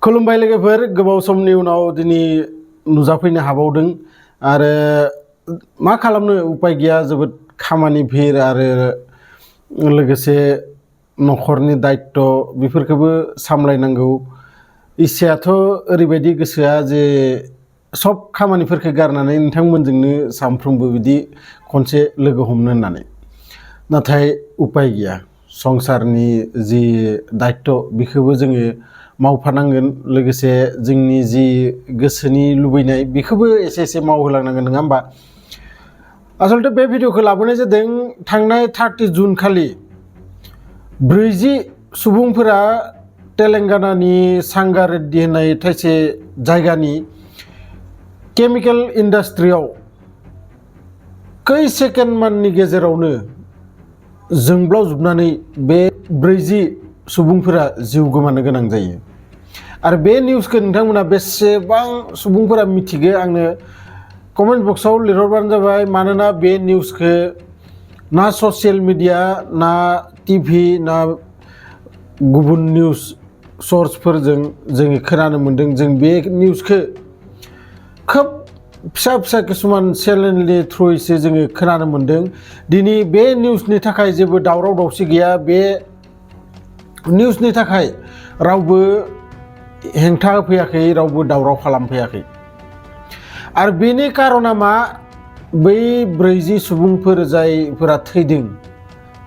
खुलुमबाय लोगोफोर गोबाव समनि उनाव दिनै नुजाफैनो हाबावदों आरो मा खालामनो उपाय गैया जोबोद खामानि भिर आरो लोगोसे नखरनि दायित्व बेफोरखौबो सामलायनांगौ इसेयाथ' ओरैबायदि गोसोआ जे सब खामानिफोरखौ गारनानै नोंथांमोनजोंनो सानफ्रोमबो बिदि खनसे लोगो हमनो होननानै नाथाय उपाय गैया संसारनि जि दायित्व बेखौबो जोङो मावफानांगोन लोगोसे जोंनि जि गोसोनि लुबैनाय बेखौबो एसे मावहोलांनांगोन नङा होमबा आसलते बे भिडिअखौ लाबोनाय जादों थांनाय 30 जुन खालि 40 सुबुंफोरा तेलेंगानानि सांगारेड्डी होननाय थाइसे जायगानि केमिकेल इन्डास्ट्रियाव कई सेकेन्ड माननि गेजेरावनो जोंब्लावजोबनानै बे 40 सुबुंफोरा जिउ गोमानो गोनां जायो आरो बे निउसखौ नोंथांमोना बेसेबां सुबुंफोरा मिथिगो आंनो कमेन्ट बक्सआव लिरहरबानो जाबाय मानोना बे निउसखौ ना ससियेल मिडिया ना टिभि ना गुबुन निउस सर्सफोरजों जोङो खोनानो मोन्दों जों बे निउसखौ खोब फिसा किसुमान चेनेलनि थ्रुयैसो जोङो खोनानो मोन्दों दिनै बे निउसनि थाखाय जेबो दावराव दावसि गैया बे निउसनि थाखाय रावबो हेंथा होफैयाखै रावबो दावराव खालामफैयाखै आरो बेनि कारना मा बै 40 सुबुंफोर जायफोरा थैदों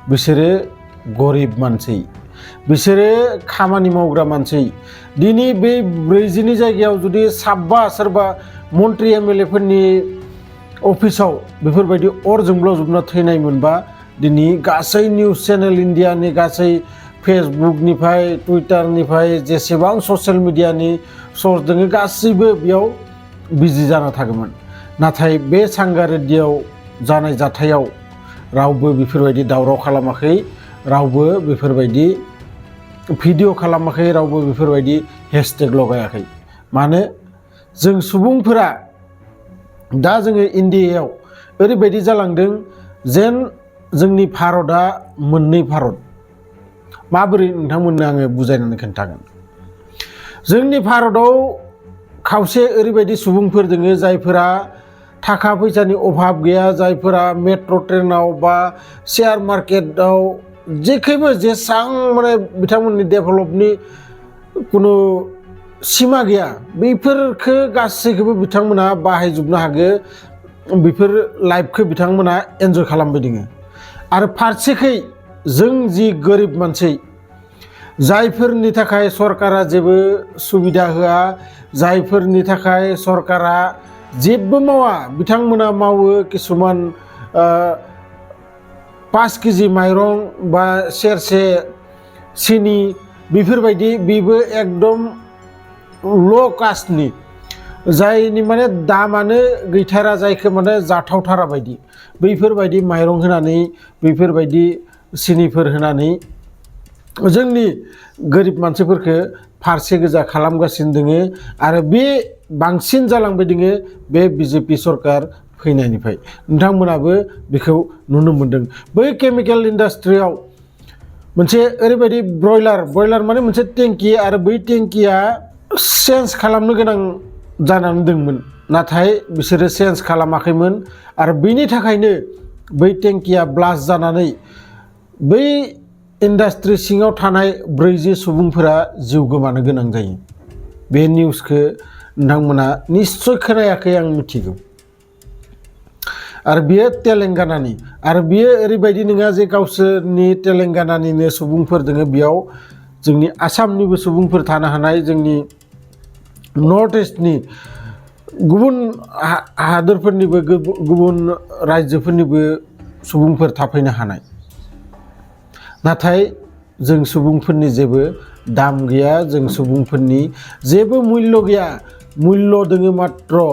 बिसोरो गरिब मानसि बिसोरो खामानि मावग्रा मानसि दिनै बे 40 नि जायगायाव जुदि साबा सोरबा मन्त्रि एमएलए फोरनि अफिसाव बेफोरबायदि अर जोंब्लावजोबना थैनाय मोनबा दिनै गासै निउस चेनेल इन्डियानि गासै फेसबुकनिफ्राय टुइटारनिफ्राय जेसेबां ससियेल मिडियानि सर्स दङ गासैबो बेयाव बिजि जाना थागौमोन नाथाय बे सांगारेड्डीयाव जानाय जाथायाव रावबो बेफोरबायदि दावराव खालामाखै रावबो बेफोरबायदि भिडिअ खालामाखै रावबो बेफोरबायदि हेशटेग लगायाखै मानो जों सुबुंफोरा दा जोङो इन्डियायाव ओरैबायदि जालांदों जेन जोंनि भारतआ मोननै भारत माबोरै नोंथांमोननो आङो बुजायनानै खोन्थागोन जोंनि भारतआव खावसे ओरैबायदि सुबुंफोर दङ जायफोरा थाखा फैसानि अभाब गैया जायफोरा मेट्र' ट्रेनाव बा शेयार मार्केटआव जेखैबो जेसां माने बिथांमोननि डेभेलपनि कुनु सिमा गैया बेफोरखौ गासैखौबो बिथांमोना बाहायजोबनो हागो बेफोर लाइफखौ बिथांमोना एन्जय खालामबाय दङ आरो फारसेखै जों जि गोरिब मानसि जायफोरनि थाखाय सरकारा जेबो सुबिदा होआ जायफोरनि थाखाय सरकारा जेबो मावा बिथांमोना मावो किसुमान 5 केजि माइरं बा सेरसे सिनि बेफोरबायदि बेबो एकदम ल' कास्टनि जायनि माने दामानो गैथारा जायखौ माने जाथावथारा बायदि बैफोरबायदि माइरं होनानै बैफोरबायदि सिनिफोर होनानै जोंनि गोरिब मानसिफोरखौ फारसे गोजा खालामगासिनो दोङो आरो बे बांसिन जालांबाय दोङो बे बिजेपि सरकार फैनायनिफ्राय नोंथांमोनाबो बेखौ नुनो मोन्दों बै केमिकेल इन्डास्ट्रियाव मोनसे ओरैबायदि ब्रयलार माने मोनसे टेंकि आरो बै टेंकिया चेन्ज खालामनो गोनां जानानै दंमोन नाथाय बिसोरो चेन्ज खालामाखैमोन आरो बेनि थाखायनो बै टेंकिया ब्लास्ट जानानै बै इन्डास्ट्रि सिङाव थानाय 40 सुबुंफोरा जिउ गोमानो गोनां जायो बे निउसखौ नोंथांमोना निश्चय खोनायाखै आं मिथिगौ आरो बियो तेलेंगानानि आरो बियो ओरैबायदि नङा जे गावसोरनि तेलेंगानानिनो सुबुंफोर दङ बेयाव जोंनि आसामनिबो सुबुंफोर थानो हानाय जोंनि नर्थ इस्टनि गुबुन हादोरफोरनिबो गुबुन रायजोफोरनिबो सुबुंफोर थाफैनो हानाय नाथाय जों सुबुंफोरनि जेबो दाम गैया जों सुबुंफोरनि जेबो मुल्य गैया मुल्य दोङो मात्र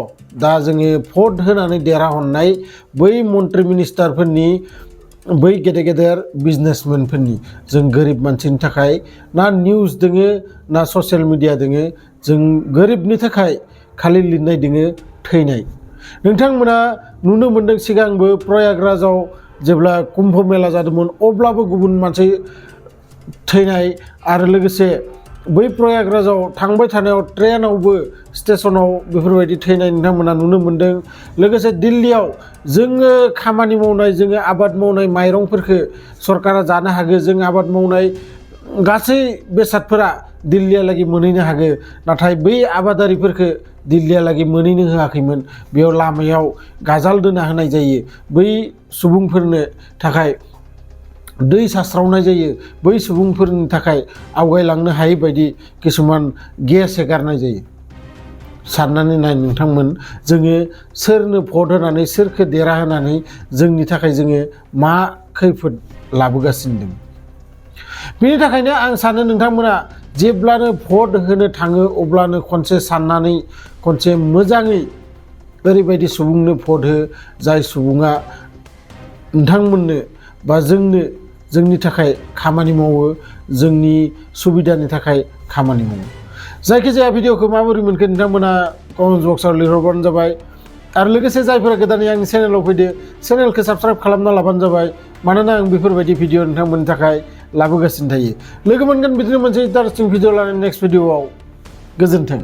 दा जोङो भट होनानै देरहाहरनाय बै मन्त्रि मिनिस्टारफोरनि बै गेदेर बिजनेसमेनफोरनि जों गोरिब मानसिनि थाखाय ना निउस दोङो ना ससियेल मिडिया दोङो जों गोरिबनि थाखाय खालि लिरनाय दोङो थैनाय नोंथांमोना नुनो मोन्दों सिगांबो प्रयागराजाव जेब्ला कुम्भ मेला जादोंमोन अब्लाबो गुबुन मानसि थैनाय आरो लोगोसे बै प्रयागराजाव थांबाय थानायाव ट्रेनावबो स्टेशनाव बेफोरबायदि थैनाय नोंथांमोना नुनो मोन्दों। लोगोसे दिल्लीयाव जोङो खामानि मावनाय जोङो आबाद मावनाय माइरंफोरखौ सरकारा जानो हागो, जों आबाद मावनाय गासै बेसादफोरा दिल्लीयालागै मोनहैनो हागो, नाथाय बै आबादारिफोरखौ दिल्लीयालागै मोनहैनो होआखैमोन। बेयाव लामायाव गाजाल दोना होनाय जायो, बै सुबुंफोरनो थाखाय दै सारस्रावनाय जायो, बै सुबुंफोरनि थाखाय आवगायलांनो हायै बायदि किसुमान गेस हेगारनाय जायो। साननानै नाय नोंथांमोन, जोङो सोरनो भट होनानै सोरखौ देरहाहोनानै जोंनि थाखाय जोङो मा खैफोद लाबोगासिनो दं। बेनि थाखायनो आं सानो नोंथांमोना जेब्लानो भट होनो थाङो अब्लानो खनसे साननानै खनसे मोजाङै ओरैबायदि सुबुंनो भट हो जाय सुबुङा नोंथांमोननो बा जोंनो जोंनि थाखाय खामानि मावो, जोंनि सुबिदानि थाखाय खामानि मावो। जायखिजाया भिडिअखौ माबोरै मोनखो नोंथांमोना कमेन्ट बक्सआव लिरहरबानो जाबाय। आरो लोगोसे जायफोरा गोदानै आंनि चेनेलाव फैदो, चेनेलखौ साबस्क्राइब खालामना लाबानो जाबाय, मानोना आं बेफोरबायदि भिडिअ नोंथांमोननि थाखाय लाबोगासिनो थायो। लोगो मोनगोन बिदिनो मोनसे इन्टारेस्टिं भिडिअ लानानै नेक्स्ट भिडिअआव। गोजोन्थों।